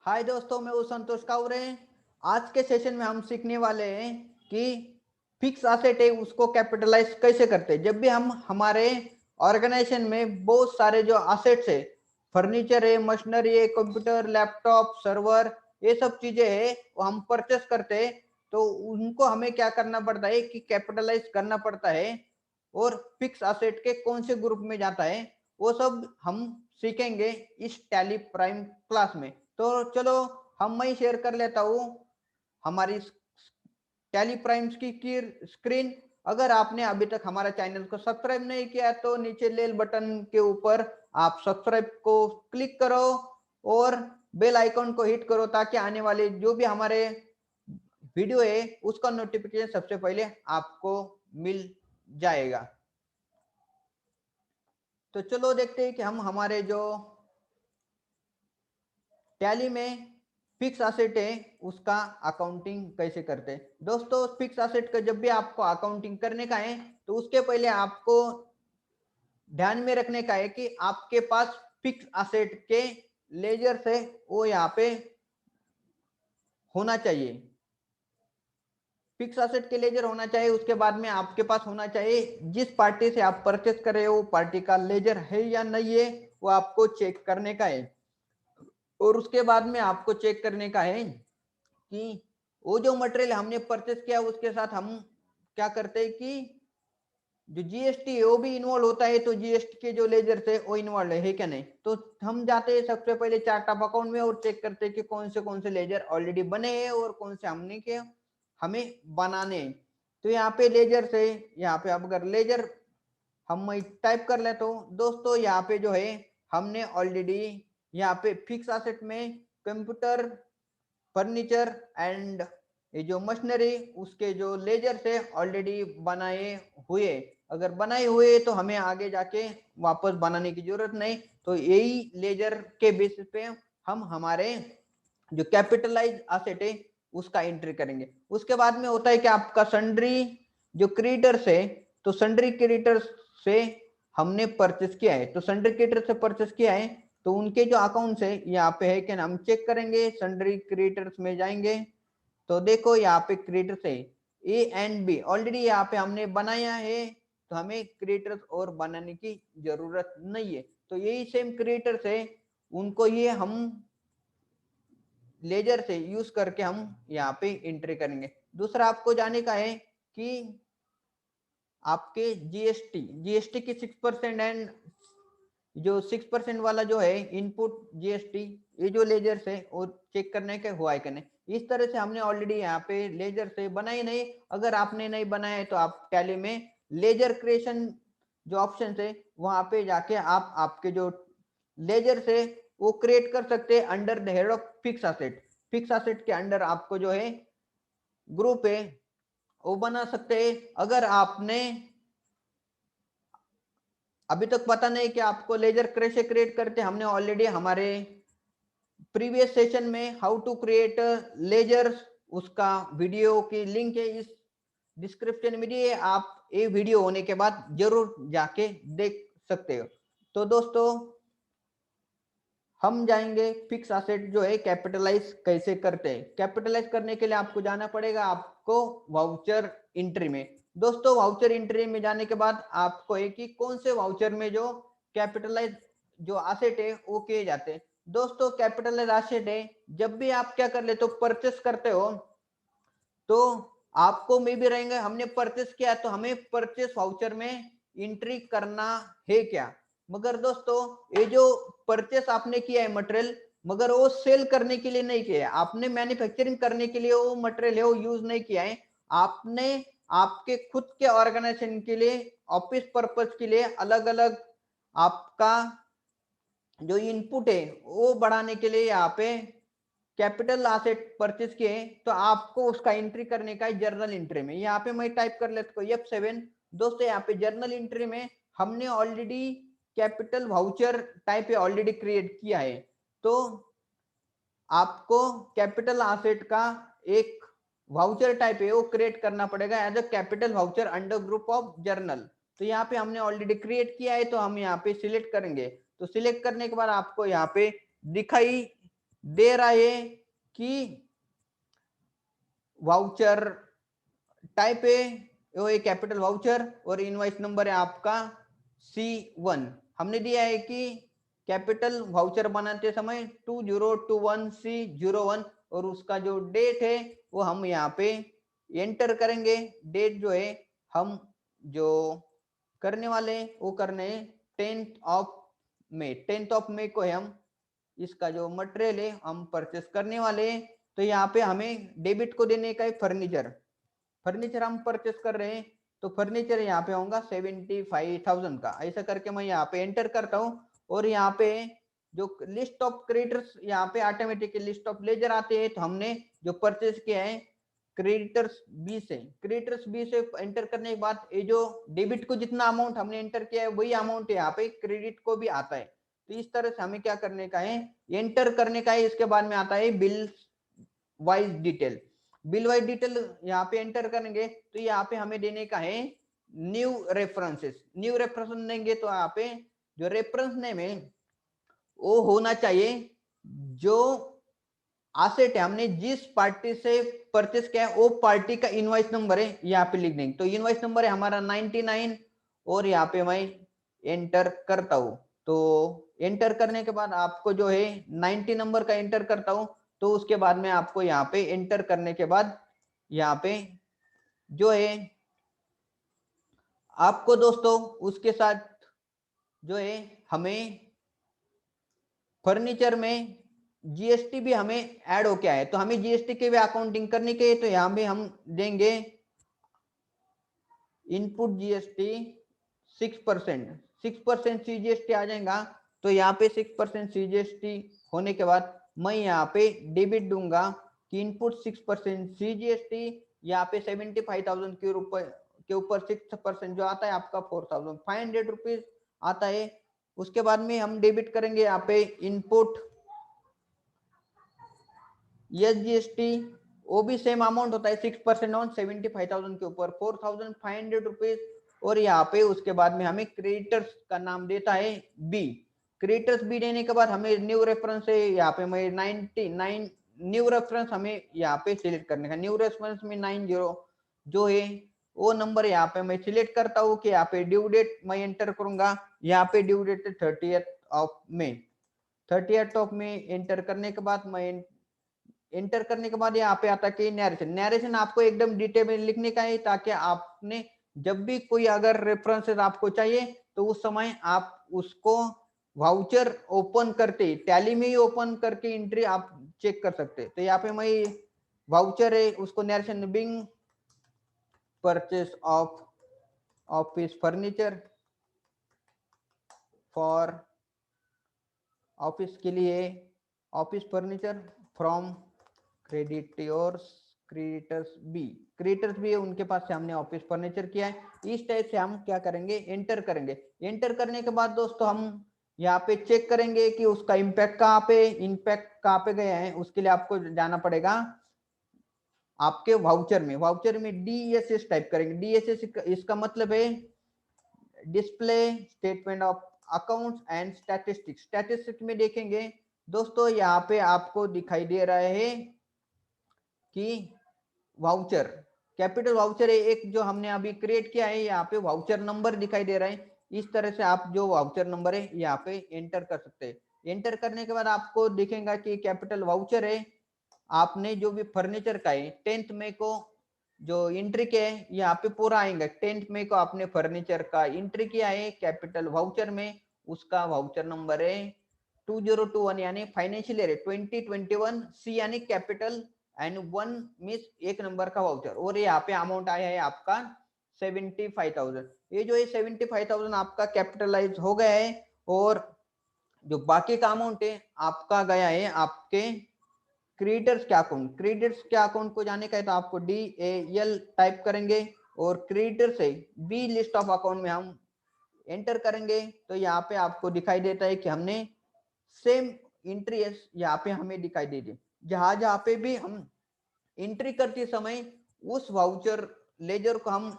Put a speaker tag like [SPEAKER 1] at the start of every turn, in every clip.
[SPEAKER 1] हाय दोस्तों, मैं हूँ संतोष कावरे। आज के सेशन में हम सीखने वाले हैं कि फिक्स एसेट है उसको कैपिटलाइज कैसे करते हैं। जब भी हम हमारे ऑर्गेनाइजेशन में बहुत सारे जो एसेट्स है, फर्नीचर है, मशीनरी है, कंप्यूटर, लैपटॉप, सर्वर, ये सब चीजें है वो हम परचेस करते हैं, तो उनको हमें क्या करना पड़ता है कि कैपिटलाइज करना पड़ता है। और फिक्स एसेट के कौन से ग्रुप में जाता है वो सब हम सीखेंगे इस टैली प्राइम क्लास में। तो चलो मैं ही शेयर कर लेता हूँ हमारी टैली प्राइम्स की स्क्रीन। अगर आपने अभी तक हमारा चैनल को सब्सक्राइब नहीं किया तो नीचे लेल बटन के ऊपर आप सब्सक्राइब को क्लिक करो और बेल आइकन को हिट करो ताकि आने वाले जो भी हमारे वीडियो है उसका नोटिफिकेशन सबसे पहले आपको मिल जाएगा। तो चलो देखते हैं कि हम हमारे जो टैली में फिक्स एसेट है उसका अकाउंटिंग कैसे करते हैं। दोस्तों, फिक्स एसेट का जब भी आपको अकाउंटिंग करने का है तो उसके पहले आपको ध्यान में रखने का है कि आपके पास फिक्स एसेट के लेजर से वो यहाँ पे होना चाहिए। फिक्स एसेट के लेजर होना चाहिए। उसके बाद में आपके पास होना चाहिए जिस पार्टी से आप परचेस कर रहे हो पार्टी का लेजर है या नहीं है, वो आपको चेक करने का है। और उसके बाद में आपको चेक करने का है कि वो जो मटेरियल हमने परचेस किया उसके साथ हम क्या करते हैं कि जो जीएसटी है वो भी इन्वॉल्व होता है, तो जीएसटी के जो लेजर थे वो इन्वॉल्व है क्या नहीं। तो हम जाते हैं सबसे पहले चार्ट ऑफ अकाउंट में और चेक करते हैं कि कौन से लेजर ऑलरेडी बने हैं और कौन से हमने के हमें बनाने हैं। तो यहाँ पे लेजर से यहाँ पे अब अगर लेजर हम टाइप कर लेते हो दोस्तों, यहाँ पे जो है हमने ऑलरेडी यहाँ पे फिक्स एसेट में कंप्यूटर, फर्नीचर एंड ये जो मशीनरी उसके जो लेजर से ऑलरेडी बनाए हुए, अगर बनाए हुए तो हमें आगे जाके वापस बनाने की जरूरत नहीं। तो यही लेजर के बेसिस पे हम हमारे जो कैपिटलाइज एसेट है उसका एंट्री करेंगे। उसके बाद में होता है कि आपका सन्ड्री जो क्रेडिटर्स है, तो सन्ड्री क्रेडिटर्स से हमने परचेस किया है, तो सन्ड्री क्रेडिटर से परचेस किया है तो उनके जो अकाउंट्स है यहाँ पे है कि हम चेक करेंगे। सन्ड्री क्रेडिटर्स में जाएंगे तो देखो यहाँ पे क्रेडिटर्स है ए एंड बी ऑलरेडी यहाँ पे हमने बनाया है, तो हमें क्रेडिटर्स और बनाने की जरूरत नहीं है। तो यही सेम क्रेडिटर्स है, उनको ये हम लेजर से यूज करके हम यहाँ पे एंट्री करेंगे। दूसरा आपको जाने का है कि आपके जीएसटी की 6% एंड जो 6% वाला जो है इनपुट जीएसटी, ये जो लेजर से वो चेक करने के हुआ है कि नहीं। इस तरह से हमने ऑलरेडी यहाँ पे लेजर से बनाई नहीं। अगर आपने नहीं बनाया है तो आप टैली में लेजर क्रिएशन जो ऑप्शन है वहां पे जाके आप आपके जो लेजर से वो क्रिएट कर सकते हैं under the head of fix asset. Fix asset के अंडर आपको जो है ग्रुप है वो बना सकते हैं। अगर आपने अभी तक पता नहीं कि आपको लेजर कैसे क्रिएट करते, हमने ऑलरेडी हमारे प्रीवियस सेशन में हाउ टू क्रिएट लेजर उसका वीडियो की लिंक है इस डिस्क्रिप्शन में दिए, आप ये वीडियो होने के बाद जरूर जाके देख सकते हो। तो दोस्तों, हम जाएंगे फिक्स एसेट जो है कैपिटलाइज कैसे करते हैं। कैपिटलाइज करने के लिए आपको जाना पड़ेगा आपको वाउचर एंट्री में। दोस्तों, वाउचर एंट्री में जाने के बाद आपको है कि कौन से वाउचर में जो कैपिटलाइज जो एसेट है वो किए जाते हैं। दोस्तों, कैपिटलाइज एसेट है जब भी आप क्या कर लेते हो परचेस करते हो तो आपको में भी रहेंगे हमने परचेस किया तो हमें परचेस वाउचर में एंट्री करना है क्या। मगर दोस्तों, ये जो परचेस आपने किया है मटेरियल, मगर वो सेल करने के लिए नहीं किया है, आपने मैन्युफैक्चरिंग करने के लिए वो मटेरियल है वो यूज नहीं किया है। आपने आपके खुद के ऑर्गेनाइजेशन के लिए ऑफिस पर्पज के लिए अलग अलग आपका जो इनपुट है वो बढ़ाने के लिए यहाँ पे कैपिटल एसेट परचेज किए तो आपको उसका एंट्री करने का है जर्नल एंट्री में। यहाँ पे मैं टाइप कर लेता हूँ F7। दोस्तों, यहाँ पे जर्नल एंट्री में हमने already capital voucher type already create किया है, तो आपको कैपिटल एसेट का एक वाउचर टाइप है वो क्रिएट करना पड़ेगा as a capital voucher under group of journal. तो यहाँ पे हमने ऑलरेडी क्रिएट किया है तो हम यहाँ पे सिलेक्ट करेंगे। तो सिलेक्ट करने के बाद आपको यहाँ पे दिखाई दे रहा है कि वाउचर टाइप है वो एक कैपिटल वाउचर और इनवॉइस नंबर है आपका C1। हमने दिया है कि कैपिटल वाउचर बनाते समय 2021C01 और उसका जो डेट है वो हम यहाँ पे एंटर करेंगे। डेट जो है हम जो करने वाले वो करने 10th ऑफ मई को है हम इसका जो मटेरियल है हम परचेस करने वाले हैं। तो यहाँ पे हमें डेबिट को देने का है फर्नीचर हम परचेस कर रहे हैं तो फर्नीचर यहाँ पे होगा 75,000 का। ऐसा करके मैं यहाँ पे एंटर करता हूँ और यहाँ पे जो लिस्ट ऑफ क्रेडिटर्स यहाँ पे ऑटोमेटिकली लिस्ट ऑफ लेजर आते हैं। तो हमने जो परचेस किया है क्रेडिटर्स बी से एंटर करने के बाद ये जो डेबिट को जितना अमाउंट हमने एंटर किया है वही अमाउंट यहाँ पे क्रेडिट को भी आता है। तो इस तरह से हमें क्या करने का है एंटर करने का है। इसके बाद में आता है बिल वाइज डिटेल यहाँ पे एंटर करेंगे तो यहाँ पे हमें देने का है न्यू रेफरेंसेस देंगे। तो यहाँ पे जो रेफरेंस नेम है वो होना चाहिए जो एसेट है हमने जिस पार्टी से परचेस किया है वो पार्टी का इनवॉइस नंबर है यहाँ पे लिख देंगे। तो इनवॉइस नंबर है हमारा 99 और यहाँ पे मैं एंटर करता हूँ। तो एंटर करने के बाद आपको जो है 90 नंबर का एंटर करता हूँ। तो उसके बाद में आपको यहाँ पे एंटर करने के बाद यहाँ पे जो है आपको दोस्तों उसके साथ जो है हमें फर्नीचर में जीएसटी भी हमें ऐड हो गया है। तो हमें जीएसटी के भी अकाउंटिंग करने के तो यहाँ पे हम देंगे इनपुट जीएसटी 6% सीजीएसटी आ जाएगा। तो यहाँ पे 6% सीजीएसटी होने के बाद मैं यहाँ पे डेबिट दूंगा कि इनपुट 6% सीजीएसटी यहाँ पे 75,000 के ऊपर 6% जो आता है आपका 4,500 रुपीज आता है। उसके बाद में हम डेबिट करेंगे यहाँ पे इनपुट एसजीएसटी वो भी सेम अमाउंट होता है 6% ऑन 75,000 के ऊपर 4,500 रुपीज। और यहाँ पे उसके बाद में हमें क्रेडिटर्स का नाम देता है बी। क्रेडिटर्स बी देने के बाद हमें न्यू रेफरेंस है यहाँ पे मैं 99 न्यू रेफरेंस हमें यहाँ पे सिलेक्ट करने का। न्यू रेफरेंस में 90 जो है वो नंबर यहाँ पे मैं सिलेक्ट करता हूँ कि यहाँ पे ड्यू डेट मैं एंटर करूंगा। यहाँ पे due date 30th of May enter करने के बाद मैं एंटर करने के बाद यहाँ पे आता है कि नरेशन आपको एकदम डिटेल में लिखने का है ताकि आपने जब भी कोई अगर रेफरेंसेस आपको चाहिए तो उस समय आप उसको वाउचर ओपन करते टैली में ही ओपन करके एंट्री आप चेक कर सकते। तो यहाँ पे मैं वाउचर है उसको narration being purchase of office furniture for office के लिए ऑफिस फर्नीचर फ्रॉम क्रेडिटर्स भी है उनके पास से हमने ऑफिस फर्नीचर किया है। इस टाइप से हम क्या करेंगे एंटर करेंगे। एंटर करने के बाद दोस्तों हम यहाँ पे चेक करेंगे कि उसका इम्पैक्ट कहाँ पे गया है। उसके लिए आपको जाना पड़ेगा आपके वाउचर में डीएसएस टाइप करेंगे। डीएसएस इसका मतलब है display statement of accounts and statistics में देखेंगे दोस्तों यहाँ पे आपको दिखाई दे रहा है कि वाउचर कैपिटल वाउचर है एक जो हमने अभी क्रिएट किया है। यहाँ पे वाउचर नंबर दिखाई दे रहा है। इस तरह से आप जो वाउचर नंबर है यहाँ पे एंटर कर सकते हैं। एंटर करने के बाद आपको दिखेगा कि कैपिटल वाउचर है आपने जो भी फर्नीचर का है 10th मई को जो एंट्री किया है यहाँ पे पूरा आएगा। 10th मई को आपने फर्नीचर का एंट्री किया है कैपिटल वाउचर में उसका वाउचर नंबर है 2021 यानी फाइनेंशियल ईयर 2021 सी यानी कैपिटल एंड 1 मिस एक नंबर का वाउचर और यहाँ पे अमाउंट आया है आपका 75,000। ये जो है 75,000 आपका कैपिटलाइज हो गया है और जो बाकी का अमाउंट है आपका गया है आपके क्रेडिटर्स के अकाउंट को जाने का है तो आपको DAL टाइप करेंगे और क्रेडिटर से बी लिस्ट ऑफ अकाउंट में हम एंटर करेंगे। तो यहाँ पे आपको दिखाई देता है कि हमने सेम एंट्री यहाँ पे हमें दिखाई दे दी। जहां पे भी हम एंट्री करते समय उस वाउचर लेजर को हम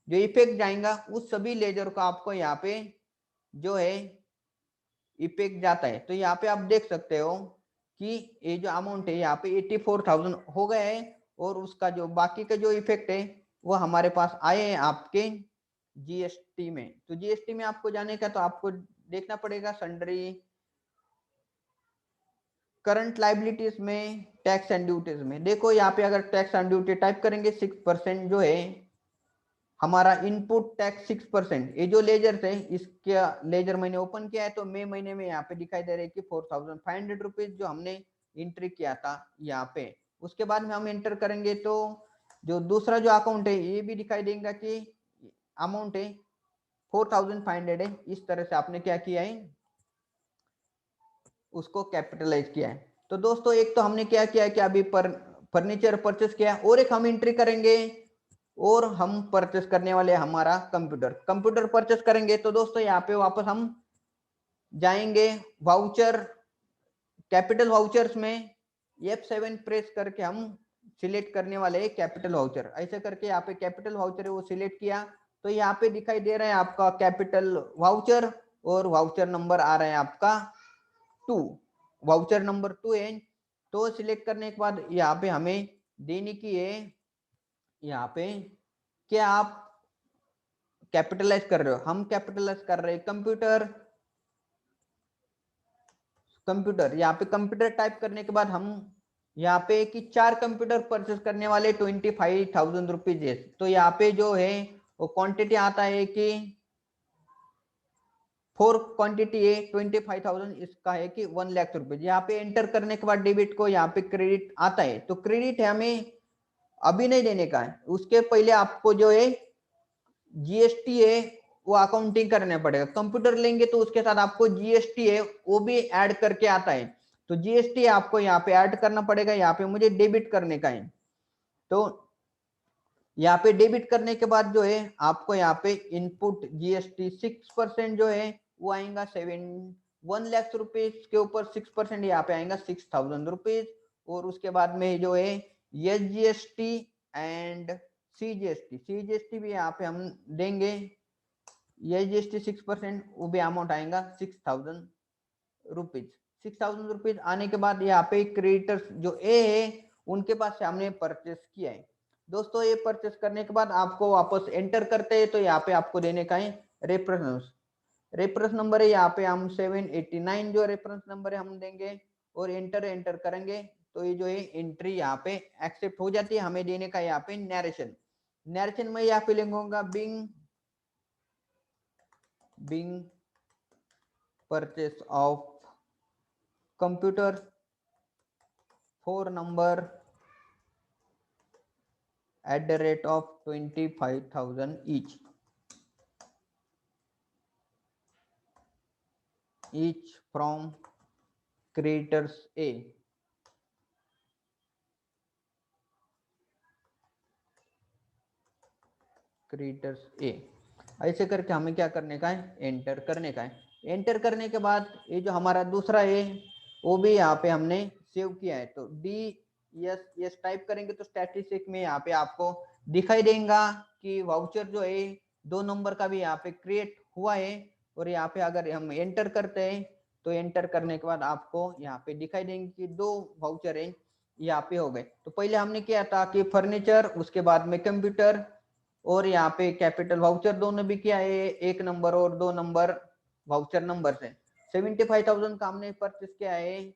[SPEAKER 1] जो इफेक्ट जाएगा उस सभी लेजर को आपको यहाँ पे जो है इफेक्ट जाता है। तो यहाँ पे आप देख सकते हो कि ये जो अमाउंट है यहाँ पे 84,000 हो गया है, और उसका जो बाकी का जो इफेक्ट है वो हमारे पास आए हैं आपके जीएसटी में। तो जीएसटी में आपको जाने का, तो आपको देखना पड़ेगा सन्ड्री करंट लाइबिलिटीज में, टैक्स एंड ड्यूटीज में। देखो यहाँ पे अगर टैक्स एंड ड्यूटी टाइप करेंगे 6% जो है हमारा इनपुट टैक्स 6%। ये जो लेजर है इसका लेजर मैंने ओपन किया है, तो मई महीने में यहाँ पे दिखाई दे रहा है कि 4,500 रुपीज जो हमने एंट्री किया था यहाँ पे। उसके बाद में हम एंटर करेंगे तो जो दूसरा जो अकाउंट है ये भी दिखाई देगा कि अमाउंट है 4,500 है। इस तरह से आपने क्या किया है, उसको कैपिटलाइज किया है। तो दोस्तों एक तो हमने क्या किया कि अभी फर्नीचर परचेस किया, और एक हम एंट्री करेंगे और हम परचेस करने वाले हमारा कंप्यूटर परचेस करेंगे। तो दोस्तों यहाँ पे वापस हम जाएंगे वाउचर, कैपिटल वाउचर्स में F7 प्रेस करके हम सिलेक्ट करने वाले कैपिटल वाउचर। ऐसे करके यहाँ पे कैपिटल वाउचर है वो सिलेक्ट किया, तो यहाँ पे दिखाई दे रहा है आपका कैपिटल वाउचर, और वाउचर नंबर आ रहा है आपका 2, वाउचर नंबर 2 है। तो सिलेक्ट करने के बाद यहाँ पे हमें देने की है यहाँ पे क्या आप कैपिटलाइज कर रहे हो, हम कैपिटलाइज कर रहे हैं कंप्यूटर। यहाँ पे कंप्यूटर टाइप करने के बाद हम यहाँ पे कि 4 कंप्यूटर परचेस करने वाले 25,000 रुपीज है। तो यहाँ पे जो है वो क्वांटिटी आता है कि 4 क्वांटिटी है 25,000, इसका है कि 1 लाख रुपीज। यहाँ पे एंटर करने के बाद डेबिट को यहाँ पे क्रेडिट आता है, तो क्रेडिट है हमें अभी नहीं देने का है, उसके पहले आपको जो है जीएसटी है वो अकाउंटिंग करना पड़ेगा। कंप्यूटर लेंगे तो उसके साथ आपको जीएसटी है वो भी ऐड करके आता है, तो जीएसटी आपको यहाँ पे ऐड करना पड़ेगा। यहाँ पे मुझे डेबिट करने का है, तो यहाँ पे डेबिट करने के बाद जो है आपको यहाँ पे इनपुट जीएसटी 6% जो है वो आएगा 1 लाख रुपीज के ऊपर 6% यहाँ पे आएगा 6,000 रुपीज। और उसके बाद में जो है एस जीएसटी एंड सीजीएसटी भी यहाँ पे हम देंगे। एस जीएसटी 6% वो भी अमाउंट आएगा 6,000 रुपीज। 6,000 रुपीज आने के बाद यहाँ पे क्रेडिटर्स जो ए है उनके पास से हमने परचेस किया है। दोस्तों ये परचेस करने के बाद आपको वापस एंटर करते हैं, तो यहाँ पे आपको देने का है रेफरेंस नंबर है, यहाँ पे हम 789 जो रेफरेंस नंबर है हम देंगे और एंटर करेंगे, तो ये जो है एंट्री यहाँ पे एक्सेप्ट हो जाती है। हमें देने का यहाँ पे नरेशन में यहाँ पे लिखूंगा being purchase of computer for number at the rate of 25,000 each from creators A। ऐसे करके हमें क्या करने का है, एंटर करने का है। एंटर करने के बाद ये जो हमारा दूसरा है वो भी यहाँ पे हमने सेव किया है, तो DSS टाइप करेंगे तो स्टैटिस्टिक में यहाँ पे आपको दिखाई देगा कि वाउचर जो है 2 नंबर का भी यहाँ पे क्रिएट हुआ है। और यहाँ पे अगर हम एंटर करते हैं तो एंटर करने के बाद आपको यहाँ पे दिखाई देंगे कि 2 वाउचर है यहाँ पे हो गए। तो पहले हमने किया था कि फर्नीचर, उसके बाद में कंप्यूटर, और यहाँ पे कैपिटल वाउचर दोनों भी किया है, 1 नंबर और 2 नंबर वाउचर नंबर से। 75,000 का हमने परचेस किया है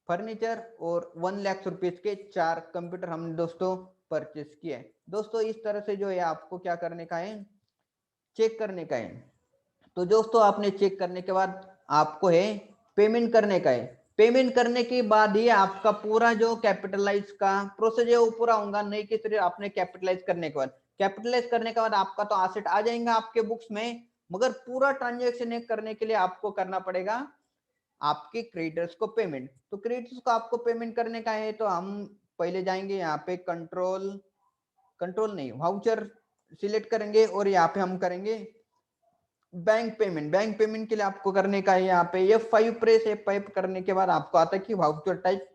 [SPEAKER 1] फर्नीचर, और 1 लाख रुपीज के 4 कंप्यूटर हमने दोस्तों परचेस किए। दोस्तों इस तरह से जो है आपको क्या करने का है, चेक करने का है। तो दोस्तों आपने चेक करने के बाद आपको है पेमेंट करने का है। पेमेंट करने के बाद ही आपका पूरा जो कैपिटलाइज का प्रोसेस है वो पूरा होगा। नहीं कि सिर्फ आपने कैपिटलाइज करने के बाद आपका तो एसेट आ जाएगा आपके बुक्स में, मगर पूरा ट्रांजेक्शन करने के लिए आपको करना पड़ेगा आपके क्रेडिटर्स को पेमेंट। तो क्रेडिटर्स को आपको पेमेंट करने का है, तो हम पहले जाएंगे यहाँ पे कंट्रोल नहीं वाउचर सिलेक्ट करेंगे, और यहाँ पे हम करेंगे बैंक पेमेंट के लिए आपको करने का है यहाँ पे F5 प्रेस। F5 करने के बाद आपको आता है कि वाउचर टाइप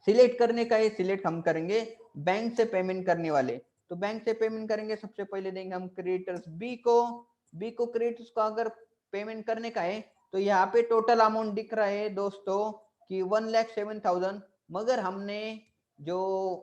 [SPEAKER 1] सिलेक्ट करने का है। सिलेक्ट हम करेंगे बैंक से पेमेंट करने वाले, तो बैंक से पेमेंट करेंगे। सबसे पहले देंगे हम क्रेडिटर्स बी को क्रेडिटर्स को अगर पेमेंट करने का है तो यहाँ पे टोटल अमाउंट दिख रहा है दोस्तों कि 1,07,000, मगर हमने जो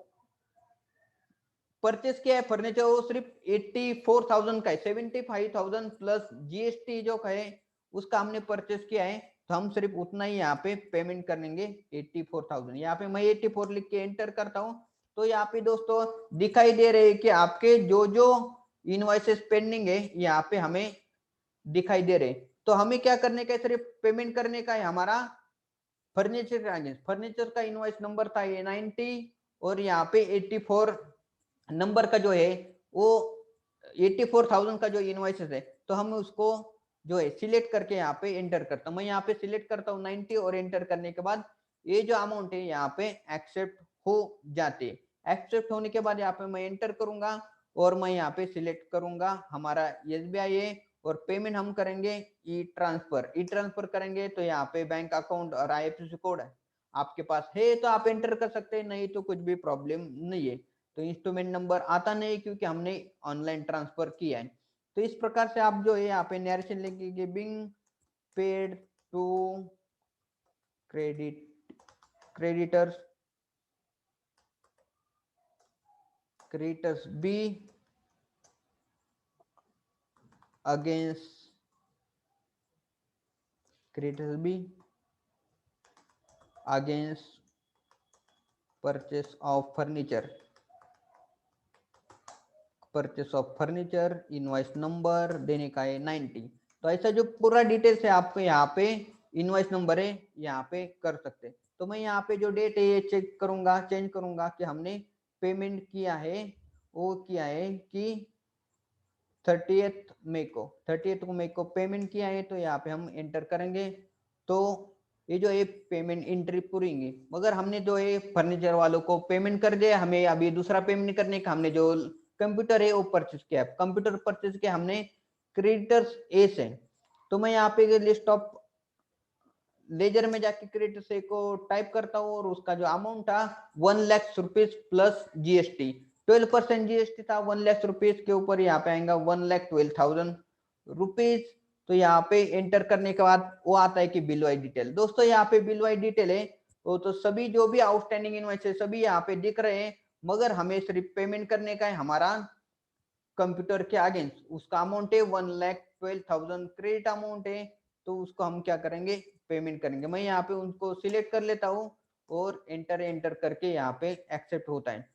[SPEAKER 1] परचेस किया है फर्नीचर वो सिर्फ 84,000 का है। 75,000 प्लस जीएसटी जो है उसका हमने परचेस किया है, तो हम सिर्फ उतना ही यहाँ पे पेमेंट करेंगे 84,000। यहाँ पे मैं 84 लिख के एंटर करता हूँ, तो यहाँ पे दोस्तों दिखाई दे रहे हैं कि आपके जो जो इनवॉइसेस पेंडिंग है यहाँ पे हमें दिखाई दे रहे। तो हमें क्या करने का है, सिर्फ पेमेंट करने का है हमारा फर्नीचर का अगेंस्ट। फर्नीचर का इनवॉइस नंबर था ये 90 और यहाँ पे 84 नंबर का जो है वो 84,000 का जो इनवॉइसेस है, तो हम उसको जो है सिलेक्ट करके यहाँ पे एंटर करता हूँ। मैं यहाँ पे सिलेक्ट करता हूँ 90 और एंटर करने के बाद ये जो अमाउंट है यहाँ पे एक्सेप्ट हो जाती है। एक्सेप्ट होने के बाद यहाँ पे मैं एंटर करूंगा और मैं यहाँ पे सिलेक्ट करूंगा हमारा एसबीआई है और पेमेंट हम करेंगे ई ट्रांसफर। ई ट्रांसफर करेंगे तो यहाँ पे बैंक अकाउंट और आईएफएससी कोड आपके पास है तो आप एंटर कर सकते हैं, नहीं तो कुछ भी प्रॉब्लम नहीं है। तो इंस्ट्रूमेंट नंबर आता नहीं क्योंकि हमने ऑनलाइन ट्रांसफर किया है। तो इस प्रकार से आप जो है यहाँ पे नरेशन लिखेंगे being paid to creditors B against creditors B against purchase of furniture invoice number देने का है 90। तो ऐसा जो पूरा डिटेल्स है आपको यहाँ पे इनवॉइस नंबर है यहाँ पे कर सकते हैं। तो मैं यहाँ पे जो डेट है ये चेक करूंगा, चेंज करूंगा कि हमने पेमेंट किया है वो किया है कि 30 मई को पेमेंट किया है। तो यहाँ पे हम एंटर करेंगे तो ये जो है पेमेंट एंट्री पूरी, मगर हमने जो है फर्नीचर वालों को पेमेंट कर दिया, हमें अभी दूसरा पेमेंट करने का हमने जो कंप्यूटर है वो परचेज किया। कंप्यूटर परचेज किया हमने क्रेडिटर्स ए से। तो मैं यहाँ पे लिस्ट ऑफ लेजर में जाके क्रेडिटर्स ए को टाइप करता हूँ और उसका जो अमाउंट था 1 lakh rupees plus GST 12% GST था। 1 लाख रुपीज के ऊपर यहाँ पे आएगा 1,12,000 रुपीज। तो यहाँ पे एंटर करने के बाद वो आता है कि बिल वाइज डिटेल। दोस्तों यहाँ पे बिल वाइज डिटेल है वो तो सभी जो भी आउटस्टैंडिंग इनवॉइस है सभी यहाँ पे दिख रहे हैं, मगर हमें सिर्फ पेमेंट करने का है हमारा कंप्यूटर के अगेंस्ट। उसका अमाउंट है 1,12,000 क्रेडिट अमाउंट है, तो उसको हम क्या करेंगे पेमेंट करेंगे। मैं यहाँ पे उनको सिलेक्ट कर लेता हूँ और एंटर करके यहाँ पे एक्सेप्ट होता है।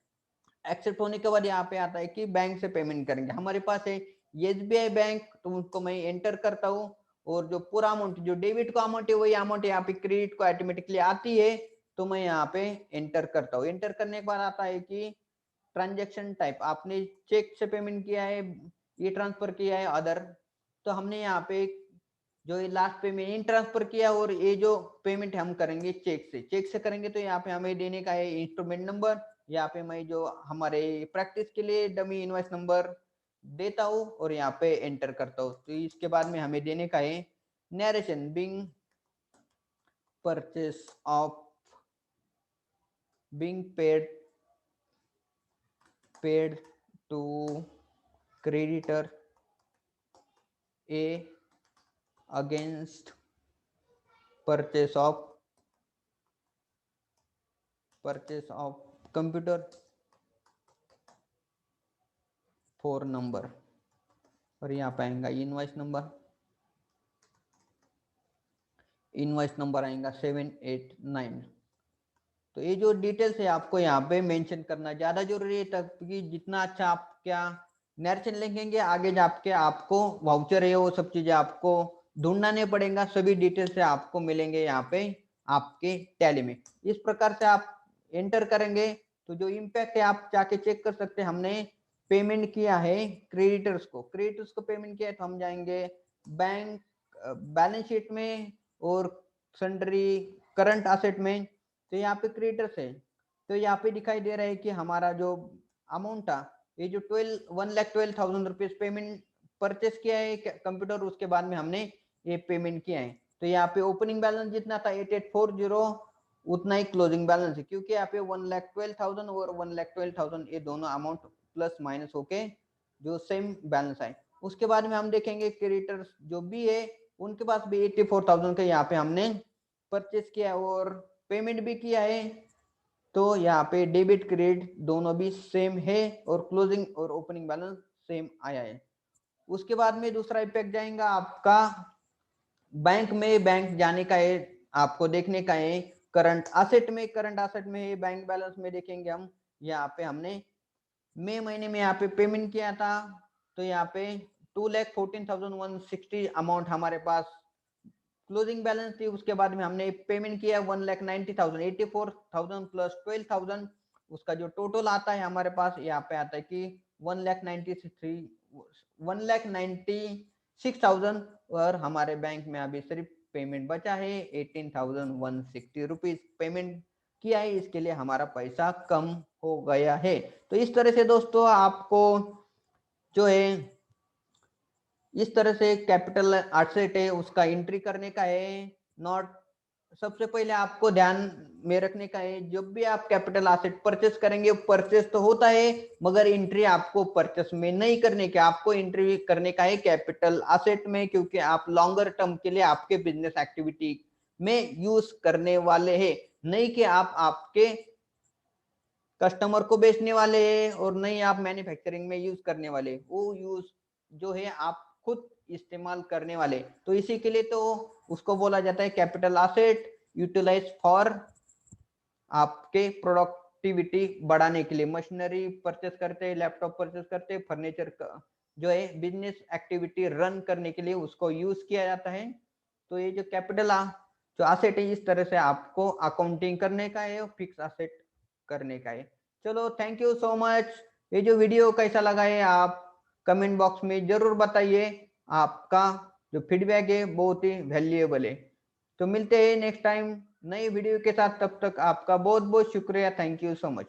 [SPEAKER 1] एक्सेप्ट होने के बाद यहाँ पे आता है कि बैंक से पेमेंट करेंगे। हमारे पास है एसबीआई बैंक, तो उसको मैं एंटर करता हूँ और जो पूरा अमाउंट जो डेबिट का अमाउंट है वही अमाउंट यहाँ पे क्रेडिट को ऑटोमेटिकली आती है, तो मैं यहाँ पे एंटर करता हूँ। एंटर करने के बाद आता है कि ट्रांजेक्शन टाइप, आपने चेक से पेमेंट किया है, ये ट्रांसफर किया है अदर। तो हमने यहाँ पे जो ये लास्ट पेमेंट इन ट्रांसफर किया और ये जो पेमेंट हम करेंगे चेक से करेंगे। तो यहाँ पे हमें देने का है इंस्ट्रूमेंट नंबर। यहाँ पे मैं जो हमारे प्रैक्टिस के लिए डमी इनवॉइस नंबर देता हूँ और यहाँ पे एंटर करता हूँ। तो इसके बाद में हमें देने का है narration being purchase of being paid to creditor A against purchase of computer for number और यहाँ पे आएगा इनवॉइस नंबर आएगा 789। तो ये जो डिटेल्स है आपको यहाँ पे मेंशन करना ज्यादा जरूरी है, ताकि जितना अच्छा आप क्या नरेशन लिखेंगे आगे जाके आपको वाउचर है वो सब चीजें आपको ढूंढना नहीं पड़ेगा, सभी डिटेल्स से आपको मिलेंगे यहाँ पे आपके टैली में। इस प्रकार से आप एंटर करेंगे तो जो इम्पैक्ट है आप जाके चेक कर सकते हैं। हमने पेमेंट किया है क्रेडिटर्स को पेमेंट किया है, तो हम जाएंगे बैंक बैलेंस शीट में और सन्ड्री करंट असेट में। तो यहाँ पे क्रेडिटर्स है, तो यहाँ पे दिखाई दे रहा है कि हमारा जो अमाउंट था ये जो 1,12,000 रुपीज पेमेंट परचेस किया है कंप्यूटर, उसके बाद में हमने ये पेमेंट किया है। तो यहाँ पे ओपनिंग बैलेंस जितना था 8840 उतना ही क्लोजिंग बैलेंस है, क्योंकि यहाँ पे 1,12,000 और 1,12,000 ये दोनों अमाउंट प्लस माइनस होके जो सेम बैलेंस है। उसके बाद में हम देखेंगे क्रेडिटर्स जो भी है उनके पास भी 84,000 का यहाँ पे हमने परचेस किया और पेमेंट भी किया है। तो यहाँ पे डेबिट क्रेडिट दोनों भी सेम है और क्लोजिंग और ओपनिंग बैलेंस सेम आया है। उसके बाद में दूसरा इफेक्ट जाएगा आपका बैंक में, बैंक जाने का है, आपको देखने का है करंट असेट में। करंट असेट में बैंक बैलेंस में देखेंगे हम, यहाँ पे हमने मई महीने में यहाँ पे पेमेंट किया था, तो यहाँ पे 2,14,160 अमाउंट हमारे पास क्लोजिंग बैलेंस थी। उसके बाद में हमने पेमेंट किया 1,90,000, 84,000 प्लस 12,000, उसका जो टोटल आता है हमारे पास यहाँ पे आता है कि 1,96,000 और हमारे बैंक में अभी सिर्फ पेमेंट बचा है 18,160 रुपीज पेमेंट किया है। इसके लिए हमारा पैसा कम हो गया है। तो इस तरह से दोस्तों आपको जो है इस तरह से कैपिटल एसेट है उसका एंट्री करने का है। नॉट सबसे पहले आपको ध्यान में रखने का है, जब भी आप कैपिटल एसेट परचेस करेंगे, परचेस तो होता है मगर एंट्री आपको परचेस में नहीं करने की, आपको एंट्री करने का है कैपिटल एसेट में, क्योंकि आप लॉन्गर टर्म के लिए आपके बिजनेस एक्टिविटी में यूज करने वाले हैं, नहीं कि आप आपके कस्टमर को बेचने वाले हैं और नहीं आप मैन्युफैक्चरिंग में यूज करने वाले, वो यूज जो है आप खुद इस्तेमाल करने वाले। तो इसी के लिए तो उसको बोला जाता है कैपिटल एसेट, यूटिलाइज फॉर आपके प्रोडक्टिविटी बढ़ाने के लिए। मशीनरी परचेस करते हैं, लैपटॉप परचेस करते हैं, फर्नीचर का जो है बिजनेस एक्टिविटी रन करने के लिए उसको यूज किया जाता है। तो ये जो कैपिटल जो एसेट है इस तरह से आपको अकाउंटिंग करने का है और फिक्स एसेट करने का है। चलो थैंक यू सो मच। ये जो वीडियो कैसा लगा है आप कमेंट बॉक्स में जरूर बताइए, आपका जो फीडबैक है बहुत ही वैल्यूएबल है। तो मिलते हैं नेक्स्ट टाइम नई वीडियो के साथ, तब तक आपका बहुत बहुत शुक्रिया। Thank you so much.